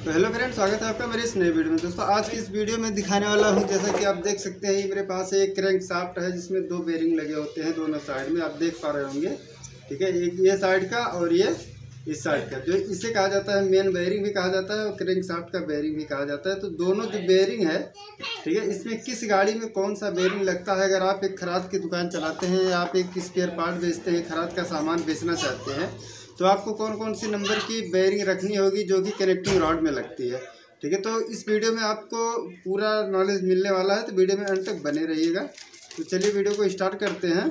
तो hello friends, स्वागत है आपका मेरे इस नए वीडियो में। दोस्तों आज की इस वीडियो में दिखाने वाला हूं, जैसा कि आप देख सकते हैं मेरे पास एक क्रैंक शाफ्ट है जिसमें दो बेरिंग लगे होते हैं दोनों साइड में, आप देख पा रहे होंगे। ठीक है, एक ये साइड का और ये इस साइड का, जो इसे कहा जाता है मेन बेरिंग भी कहा जाता है और क्रैंक शाफ्ट का बेरिंग भी कहा जाता है। तो दोनों जो बेरिंग है, ठीक है, इसमें किस गाड़ी में कौन सा बेरिंग लगता है। अगर आप एक खराद की दुकान चलाते हैं या आप एक स्पेयर पार्ट बेचते हैं, खराद का सामान बेचना चाहते हैं, तो आपको कौन कौन सी नंबर की बेरिंग रखनी होगी जो कि कनेक्टिंग रॉड में लगती है। ठीक है, तो इस वीडियो में आपको पूरा नॉलेज मिलने वाला है, तो वीडियो में अंत तक बने रहिएगा। तो चलिए वीडियो को स्टार्ट करते हैं।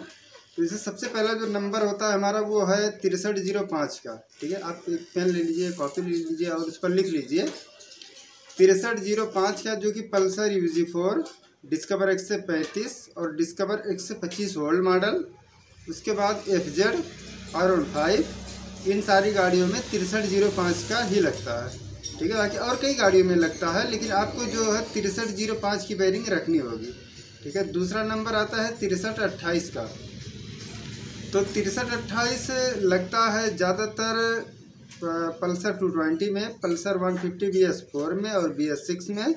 तो इससे सबसे पहला जो नंबर होता है हमारा वो है 6305 का। ठीक है, आप एक पेन ले लीजिए, कॉपी ले लीजिए और उस पर लिख लीजिए 6305 का, जो कि पल्सर UG4 डिस्कवर 135 और डिस्कवर 125 वोल्ट मॉडल। उसके बाद FZ R15, इन सारी गाड़ियों में 6305 का ही लगता है। ठीक है, बाकी और कई गाड़ियों में लगता है, लेकिन आपको जो है 6305 की बेरिंग रखनी होगी। ठीक है, दूसरा नंबर आता है 6328 का। तो 6328 लगता है ज़्यादातर पल्सर 220 में, पल्सर 150 BS4 में और BS6 में।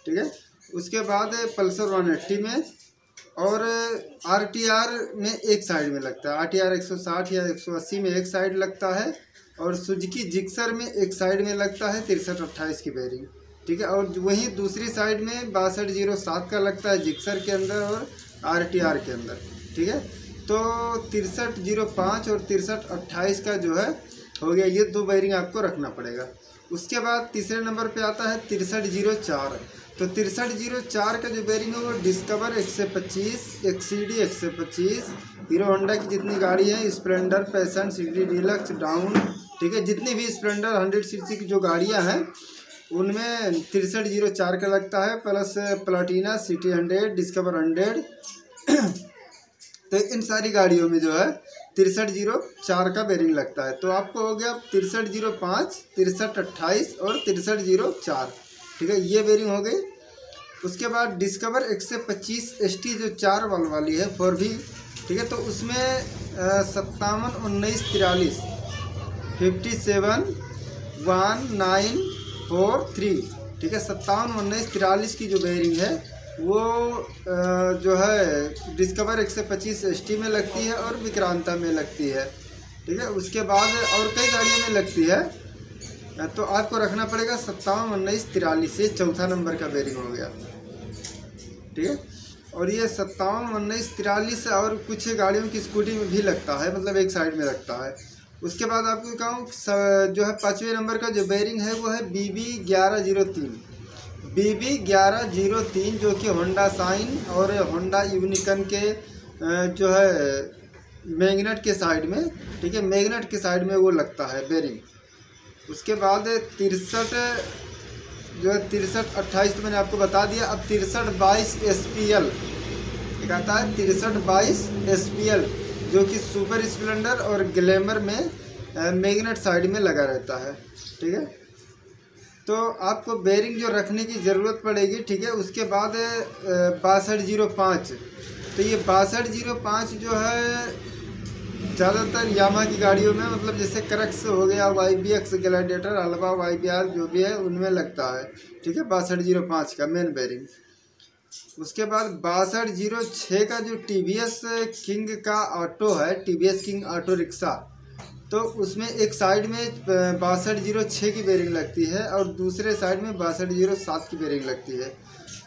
ठीक है, उसके बाद पल्सर 180 में और RTR में एक साइड में लगता है। RTR 160 या 180 में एक साइड लगता है और सुजुकी जिक्सर में एक साइड में लगता है 6328 की बेरिंग। ठीक है, और वहीं दूसरी साइड में 6207 का लगता है जिक्सर के अंदर और RTR के अंदर। ठीक है, तो 6305 और 6328 का जो है हो गया, ये दो बेरिंग आपको रखना पड़ेगा। उसके बाद तीसरे नंबर पे आता है 6304। तो 6304 का जो बेरिंग है वो डिस्कवर 125, XCD 125, हीरो होंडा की जितनी गाड़ी है, Splendor, passion, city deluxe, down, ठीक है, जितनी भी स्प्लेंडर 100 cc की जो गाड़ियां हैं उनमें 6304 का लगता है, प्लस प्लाटीना, सिटी 100, डिस्कवर 100। तो इन सारी गाड़ियों में जो है 6304 का बेरिंग लगता है। तो आपको हो गया 6305, 6328 और 6304। ठीक है, ये बेरिंग हो गई। उसके बाद डिस्कवर 125 ST जो 4 वाल वाली है 4V, ठीक है, तो उसमें 57 19 43 571943, ठीक है, 57 19 43 की जो बेरिंग है वो जो है डिस्कवर 125 ST में लगती है और विक्रांता में लगती है। ठीक है, उसके बाद और कई गाड़ियों में लगती है। तो आपको रखना पड़ेगा 57 19 43, ये चौथा नंबर का बेरिंग हो गया। ठीक है, और ये 57 19 43 और कुछ गाड़ियों की स्कूटी में भी लगता है, मतलब एक साइड में लगता है। उसके बाद आपको कहूँ जो है 5वें नंबर का जो बेरिंग है वो है BB 1103। BB 1103 जो कि होंडा साइन और होंडा यूनिकन के जो है मैग्नेट के साइड में, ठीक है, मैग्नेट के साइड में वो लगता है बेरिंग। उसके बाद 63 जो है 6328 तो मैंने आपको बता दिया। अब 6322 SPL एक आता है, 6322 SPL जो कि सुपर स्प्लेंडर और ग्लैमर में मैग्नेट साइड में लगा रहता है। ठीक है, तो आपको बेरिंग जो रखने की ज़रूरत पड़ेगी। ठीक है, उसके बाद 6205। तो ये 6205 जो है ज़्यादातर यामा की गाड़ियों में, मतलब जैसे क्रक्स हो गया, YBX ग्लैडिएटर, अल्वा, YBR जो भी है उनमें लगता है। ठीक है, 6205 का मेन बेरिंग। उसके बाद 6206 का जो TVS किंग का ऑटो है, TVS किंग ऑटो रिक्शा, तो उसमें एक साइड में 6206 की बेरिंग लगती है और दूसरे साइड में 6207 की बेरिंग लगती है।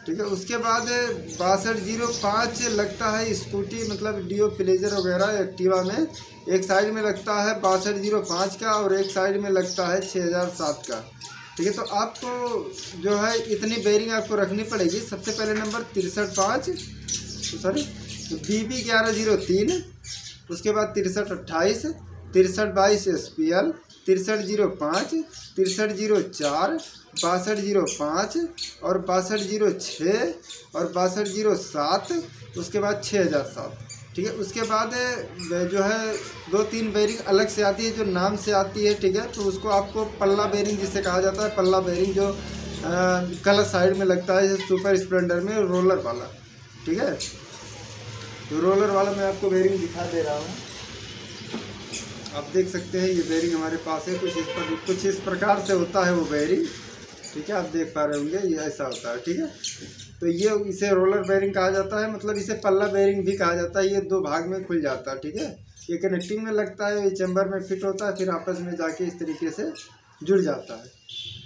ठीक है, उसके बाद 6205 लगता है स्कूटी, मतलब डियो, प्लेजर वगैरह एक्टिवा में, एक साइड में लगता है 6205 का और एक साइड में लगता है 6007 का। ठीक है, तो आपको जो है इतनी बेरिंग आपको रखनी पड़ेगी। सबसे पहले नंबर 63 BB 1103, उसके बाद 6328, 6322 SPL, 6305, 6304, 6205 और 6206 और 6207, उसके बाद 6007। ठीक है, उसके बाद जो है 2-3 बेरिंग अलग से आती है जो नाम से आती है। ठीक है, तो उसको आपको पल्ला बेरिंग जिसे कहा जाता है, पल्ला बेरिंग जो कलर साइड में लगता है सुपर स्प्लेंडर में, रोलर वाला। ठीक है, तो रोलर वाला मैं आपको बेरिंग दिखा दे रहा हूँ। आप देख सकते हैं ये बेरिंग हमारे पास है। कुछ इस प्रकार से होता है वो बेरिंग। ठीक है, आप देख पा रहे होंगे ये ऐसा होता है। ठीक है, तो ये इसे रोलर बेयरिंग कहा जाता है, मतलब इसे पल्ला बेयरिंग भी कहा जाता है। ये दो भाग में खुल जाता है। ठीक है, ये कनेक्टिंग में लगता है, ये चैम्बर में फिट होता है, फिर आपस में जाके इस तरीके से जुड़ जाता है।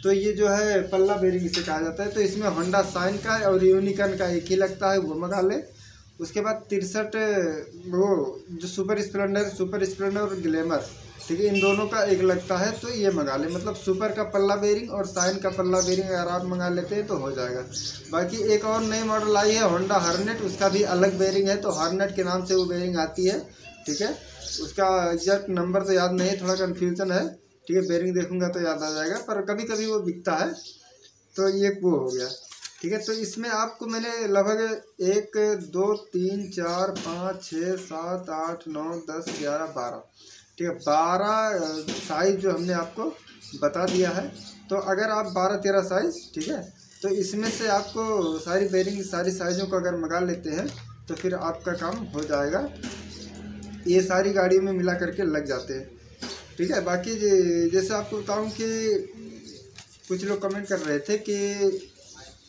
तो ये जो है पल्ला बेयरिंग इसे कहा जाता है। तो इसमें होंडा शाइन का और यूनिकॉर्न का एक ही लगता है, वो मंगा ले। उसके बाद 63 वो जो सुपर स्प्लेंडर और ग्लैमर, ठीक है, इन दोनों का एक लगता है, तो ये मंगा ले। मतलब सुपर का पल्ला बेयरिंग और शाइन का पल्ला बेयरिंग अगर आप मंगा लेते हैं तो हो जाएगा। बाकी एक और नई मॉडल आई है होंडा हॉर्नेट, उसका भी अलग बेयरिंग है, तो हॉर्नेट के नाम से वो बेयरिंग आती है। ठीक है, उसका एग्जैक्ट नंबर तो याद नहीं, थोड़ा कन्फ्यूजन है। ठीक है, बेयरिंग देखूंगा तो याद आ जाएगा, पर कभी कभी वो बिकता है। तो ये वो हो गया। ठीक है, तो इसमें आपको मैंने लगभग 1 2 3 4 5 6 7 8 9 10 11 12, ठीक है, 12 साइज़ जो हमने आपको बता दिया है। तो अगर आप 12-13 साइज़, ठीक है, तो इसमें से आपको सारी बेयरिंग सारी साइज़ों को अगर मंगा लेते हैं तो फिर आपका काम हो जाएगा। ये सारी गाड़ियों में मिला करके लग जाते हैं। ठीक है, बाकी जैसे आपको बताऊं कि कुछ लोग कमेंट कर रहे थे कि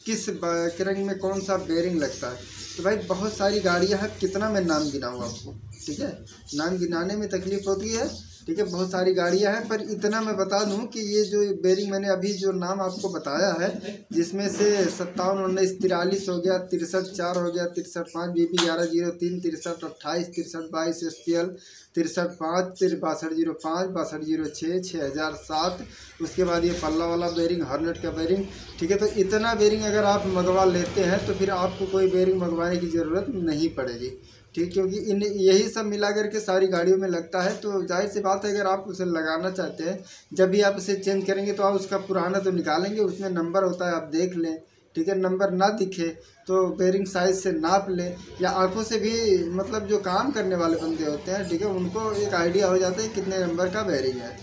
किस रंग में कौन सा बेयरिंग लगता है। तो भाई बहुत सारी गाड़ियां हैं, कितना मैं नाम गिनाऊँ आपको। ठीक है, नाम गिनाने में तकलीफ़ होती है। ठीक है, बहुत सारी गाड़ियां हैं, पर इतना मैं बता दूं कि ये जो बेयरिंग मैंने अभी जो नाम आपको बताया है, जिसमें से 57 19 43 हो गया, 63 4 हो गया, 63 5 BP 1103, 63 28 63 22 SPL, 63 5 62 05 62 06 6007। उसके बाद ये पल्ला वाला बेयरिंग हॉर्नेट का बेयरिंग। ठीक है, तो इतना बेयरिंग अगर आप मंगवा लेते हैं तो फिर आपको कोई बेयरिंग मंगवाने की ज़रूरत नहीं पड़ेगी। ठीक, क्योंकि इन यही सब मिला करके सारी गाड़ियों में लगता है। तो जाहिर सी बात है, अगर आप उसे लगाना चाहते हैं, जब भी आप उसे चेंज करेंगे तो आप उसका पुराना तो निकालेंगे, उसमें नंबर होता है, आप देख लें। ठीक है, नंबर ना दिखे तो बेयरिंग साइज से नाप लें, या आंखों से भी, मतलब जो काम करने वाले बंदे होते हैं, ठीक है, उनको एक आइडिया हो जाता है कितने नंबर का बेयरिंग है।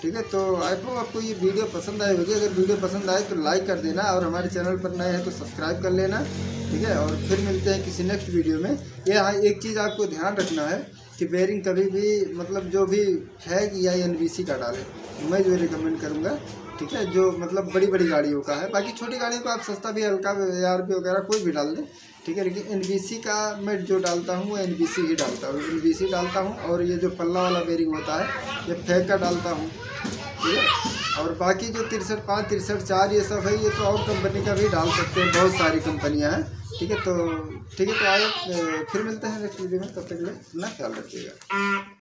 ठीक है, तो आई होप आपको ये वीडियो पसंद आई होगी। अगर वीडियो पसंद आए तो लाइक कर देना, और हमारे चैनल पर नए हैं तो सब्सक्राइब कर लेना। ठीक है, और फिर मिलते हैं किसी नेक्स्ट वीडियो में। ये हाँ, एक चीज़ आपको ध्यान रखना है कि बेयरिंग कभी भी, मतलब जो भी है कि या NBC का डालें, मैं जो रिकमेंड करूँगा। ठीक है, जो मतलब बड़ी बड़ी गाड़ियों का है। बाकी छोटी गाड़ियों को आप सस्ता भी, हल्का ARP वगैरह कोई भी डाल दें। ठीक है, लेकिन NBC का मैं जो डालता हूँ वो NBC ही डालता हूँ, NBC डालता हूँ। और ये जो पल्ला वाला बेयरिंग होता है ये फेक का डालता हूँ। ठीक है, और बाकी जो 63 5 63 4 ये सब है, ये तो और कंपनी का भी डाल सकते हैं, बहुत सारी कंपनियां हैं। ठीक है, तो आए फिर मिलते हैं नेक्स्ट वीडियो में। तब तक के लिए अपना ख्याल रखिएगा।